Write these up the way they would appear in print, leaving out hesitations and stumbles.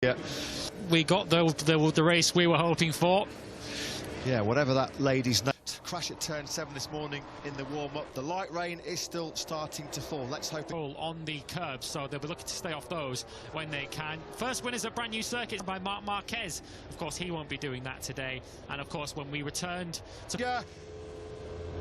Yeah, we got the race we were hoping for. Yeah, whatever that lady's name. Crash at turn 7 this morning in the warm-up. The light rain is still starting to fall. Let's hope on the curbs, so they'll be looking to stay off those when they can. First winners at brand new circuits by Marquez. Of course, he won't be doing that today. And of course, when we returned to... Yeah.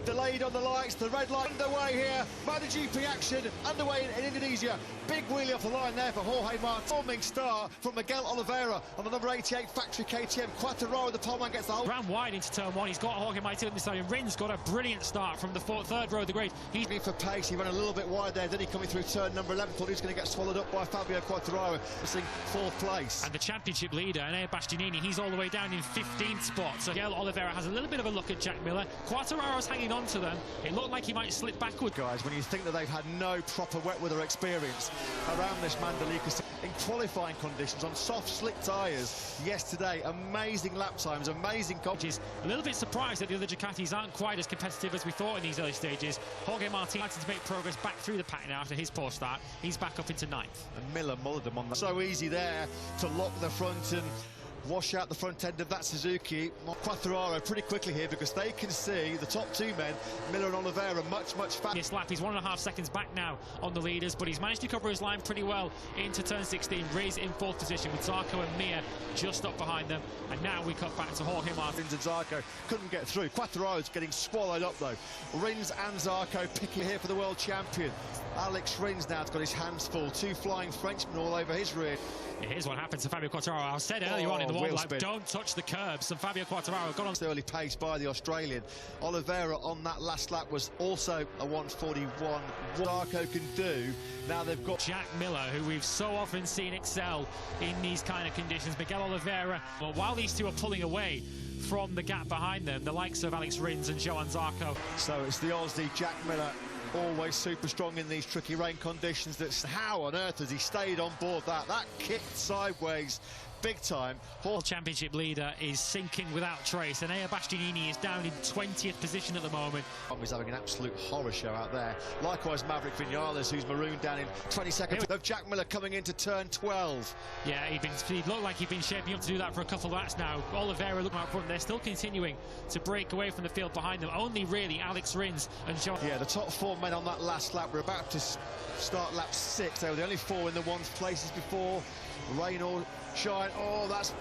Delayed on the lights, the red light underway here. MotoGP action underway in Indonesia. Big wheelie off the line there for Jorge Marc. Forming star from Miguel Oliveira on the number 88 factory KTM. Quartararo, the poleman, gets the whole. Ran wide into turn 1. He's got Jorge Marc in this side. Rins got a brilliant start from the third row of the grid. He's looking for pace. He ran a little bit wide there. Then he coming through turn number 11. Thought he was going to get swallowed up by Fabio Quartararo. Missing 4th place. And the championship leader, Enea Bastianini, he's all the way down in 15th spot. So Miguel Oliveira has a little bit of a look at Jack Miller. Quartararo's hanging on to them. It looked like he might slip backward. Guys, when you think that they've had no proper wet weather experience around this Mandalika in qualifying conditions on soft slick tyres yesterday, amazing lap times, amazing coaches. A little bit surprised that the other Ducatis aren't quite as competitive as we thought in these early stages. Jorge Martin starting to make progress back through the pack now after his poor start. He's back up into 9th. And Miller mullered them on that. So easy there to lock the front and wash out the front end of that Suzuki. Quartararo pretty quickly here because they can see the top two men, Miller and Oliveira, much faster. This lap, he's 1.5 seconds back now on the leaders, but he's managed to cover his line pretty well into turn 16. Riz in 4th position with Zarco and Mir just up behind them. And now we cut back to Jorge Martin. Rins and Zarco couldn't get through. Quartararo's getting swallowed up though. Rins and Zarco picking here for the world champion. Alex Rins now has got his hands full. 2 flying Frenchmen all over his rear. Here's what happens to Fabio Quartararo. I said earlier on in the warm lap, don't touch the curbs. And Fabio Quartararo got on. Early pace by the Australian. Oliveira on that last lap was also a 1:41. What Zarco can do, now they've got Jack Miller, who we've so often seen excel in these kind of conditions. Miguel Oliveira, well, while these two are pulling away from the gap behind them, the likes of Alex Rins and Johan Zarco. So it's the Aussie Jack Miller, always super strong in these tricky rain conditions. That's how on earth has he stayed on board that kicked sideways big time. World Championship leader is sinking without trace, and Enea Bastianini is down in 20th position at the moment. He's having an absolute horror show out there. Likewise Maverick Vinales, who's marooned down in 22nd. Of Jack Miller coming into turn 12. Yeah, he looked like he'd been shaping up to do that for a couple of laps now. Oliveira looking out front. They're still continuing to break away from the field behind them. Only really Alex Rins and John. Yeah, the top 4 men on that last lap were about to start lap 6. They were the only 4 in the 1st places before. Rain or shine. Oh, that's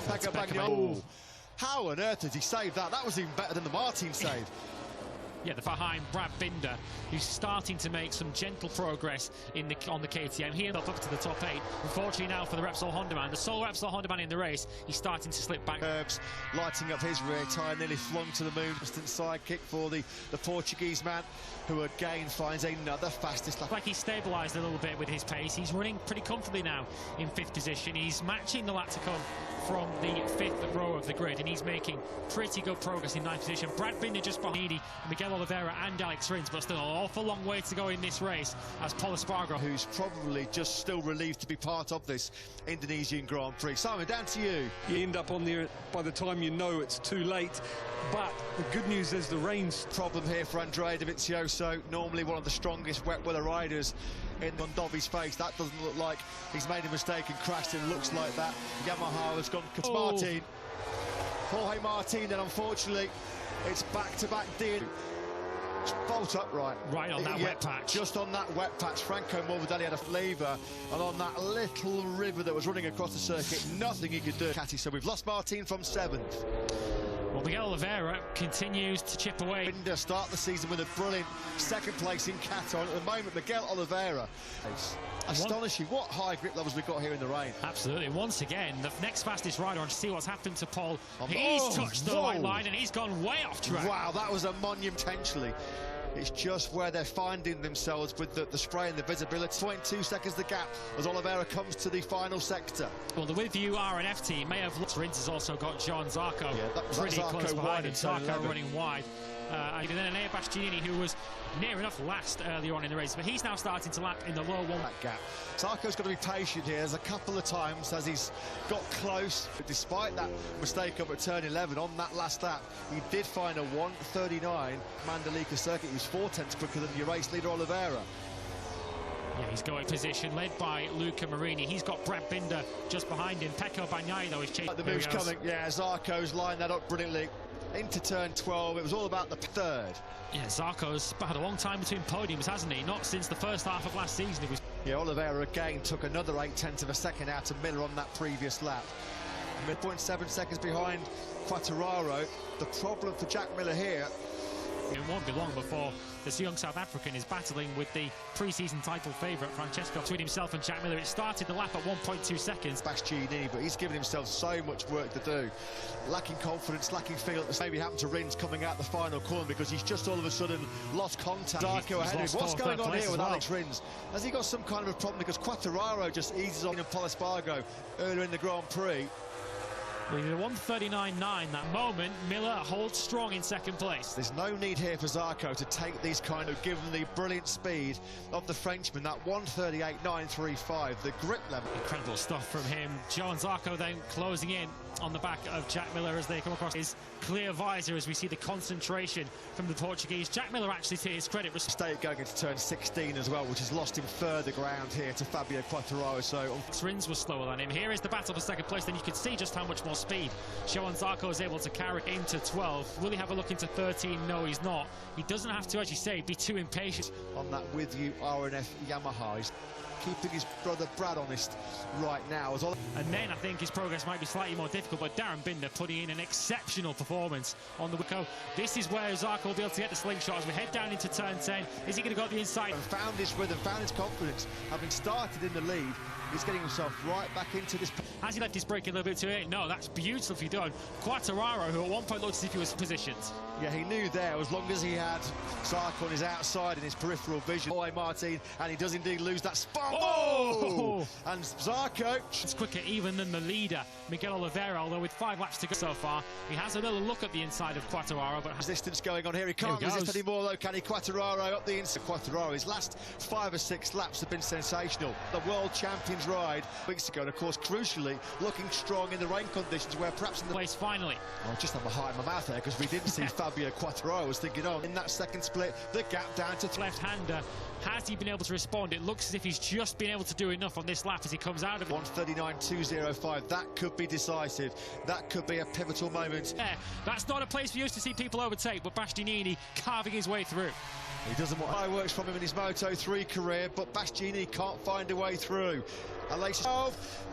Bagno. How on earth did he save that? That was even better than the Martin save. Yeah, the behind Brad Binder, who's starting to make some gentle progress on the KTM. He ended up to the top 8. Unfortunately now for the Repsol Honda man, the sole Repsol Honda man in the race, he's starting to slip back. Curbs lighting up his rear tyre, nearly flung to the moon. Distant sidekick for the Portuguese man, who again finds another fastest lap. Like he's stabilised a little bit with his pace. He's running pretty comfortably now in 5th position. He's matching the lap to come from the 5th row of the grid, and he's making pretty good progress in 9th position. Brad Binder just behind Miguel Oliveira and Alex Rins, but still an awful long way to go in this race as Paul Espargaro, who's probably just still relieved to be part of this Indonesian Grand Prix. Simon, down to you. You end up on there by the time you know it's too late, but the good news is the rain's problem here for Andrea Dovizioso, normally one of the strongest wet weather riders in Mondovi's face. That doesn't look like he's made a mistake and crashed. It looks like that Yamaha has gone. Martin, Jorge Martin, then unfortunately it's back-to-back D. Bolt upright. Right on that wet patch. Just on that wet patch. Franco Morbidelli had a lever, and on that little river that was running across the circuit, nothing he could do. So we've lost Martin from 7th. Well, Miguel Oliveira continues to chip away. Binder start the season with a brilliant 2nd place in Qatar. At the moment, Miguel Oliveira. Astonishing what high grip levels we've got here in the rain. Absolutely. Once again, the next fastest rider on to see what's happened to Paul. He's touched the white line and he's gone way off track. Wow, that was a monument potentially. It's just where they're finding themselves with the spray and the visibility. 22 seconds the gap as Oliveira comes to the final sector. Well, the With You RNF team may have looked. Rins has also got Johan Zarco pretty close behind him. Zarco running wide. And then Enea Bastianini, who was near enough last earlier on in the race, but he's now starting to lap in the low 1. That gap. Zarco's got to be patient here. There's a couple of times as he's got close, but despite that mistake up at turn 11 on that last lap, he did find a 1:39 Mandalika circuit. He was 4 tenths quicker than your race leader Oliveira. Yeah, he's going position, led by Luca Marini. He's got Brad Binder just behind him. Pecco Bagnaia, though, is chasing. The move's coming. Yeah, Zarco's lined that up brilliantly. Into turn 12, it was all about the third. Yeah, Zarco's had a long time between podiums, hasn't he? Not since the first half of last season. It was. Yeah, Oliveira again took another 0.8 of a second out of Miller on that previous lap. 0.7 seconds behind Quartararo. The problem for Jack Miller here. It won't be long before this young South African is battling with the pre-season title favourite Francesco. Between himself and Jack Miller, it started the lap at 1.2 seconds. Bastianini, but he's given himself so much work to do. Lacking confidence, lacking feel. Maybe happened to Rins coming out the final corner because he's just all of a sudden lost contact. Zarco ahead of him. What's going on here with Alex Rins? Has he got some kind of a problem because Quartararo just eases on in Pol Espargo earlier in the Grand Prix? We did a 1:39.9 that moment. Miller holds strong in second place. There's no need here for Zarco to take these kind of, given the brilliant speed of the Frenchman, that 1:38.935, the grip level. Incredible stuff from him. Johan Zarco then closing in on the back of Jack Miller as they come across his clear visor, as we see the concentration from the Portuguese. Jack Miller, actually, to his credit, mistake going into turn 16 as well, which has lost him further ground here to Fabio Quartararo. So Rins was slower than him. Here is the battle for second place. Then you can see just how much more speed Johan Zarco is able to carry into 12. Will he have a look into 13? No, he's not. He doesn't have to, as you say, be too impatient. On that with you RNF Yamaha, he's keeping his brother Brad honest right now. And then I think his progress might be slightly more difficult, but Darren Binder putting in an exceptional performance on the Wico. This is where Zarco will be able to get the slingshot as we head down into turn 10. Is he going to go the inside? And found his rhythm, found his confidence. Having started in the lead, he's getting himself right back into this. Has he left his brake a little bit too early? No, that's beautifully done. Quartararo, who at one point looked as if he was positioned. Yeah, he knew there, as long as he had Zarco on his outside in his peripheral vision. Boy, Martin, and he does indeed lose that spot. Oh! And Zarco. It's quicker even than the leader, Miguel Oliveira, although with 5 laps to go so far. He has a little look at the inside of Quartararo, but resistance going on here. He can't resist anymore, though, can he? Quartararo up the inside. Quartararo, his last 5 or 6 laps have been sensational. The world champion's ride weeks ago, and of course, crucially, looking strong in the rain conditions, where perhaps in the place finally. I just had my heart in my mouth there because we didn't see Fabio Quartararo. I was thinking, oh, in that second split, the gap down to left-hander. Has he been able to respond? It looks as if he's just been able to do enough on this lap as he comes out of it. 1:39.205. That could be decisive. That could be a pivotal moment. Yeah, that's not a place we used to see people overtake, but Bastianini carving his way through. He doesn't want fireworks from him in his Moto3 career, but Bastianini can't find a way through.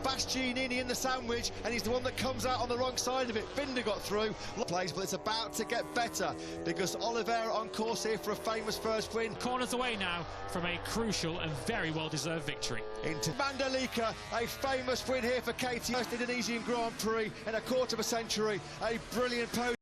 Bastianini in the sandwich, and he's the one that comes out on the wrong side of it. Binder got through, place, but it's about to get better because Oliveira on course here for a famous first win. Corners away now from a crucial and very well-deserved victory. Into Mandalika, a famous win here for KTM. First Indonesian Grand Prix in a quarter of a century. A brilliant podium.